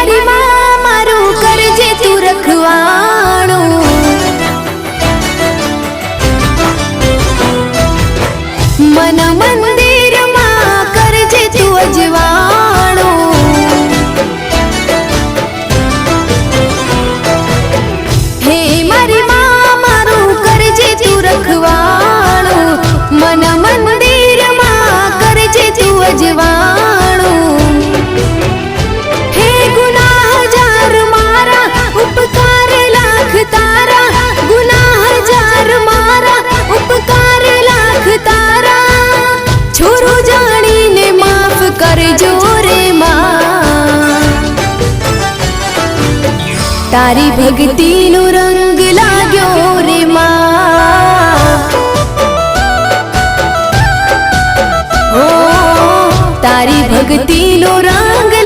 मारी माँ मारू करजे तू रखवाणो। मन मंदिर माँ करजे तू अजवाणो। हे मारी माँ मारू करजे तू रखवाणो। मन मंदिर माँ करजे तू अजवाणो। हे गुनाह जार मारा उपकार लाख तारा। गुनाह जार मारा उपकार लाख तारा। छोरो जानी ने माफ करजो रे माँ। तारी भक्ति नो रंग लाग्यो रे माँ। ओ तारी भक्ति नो रंग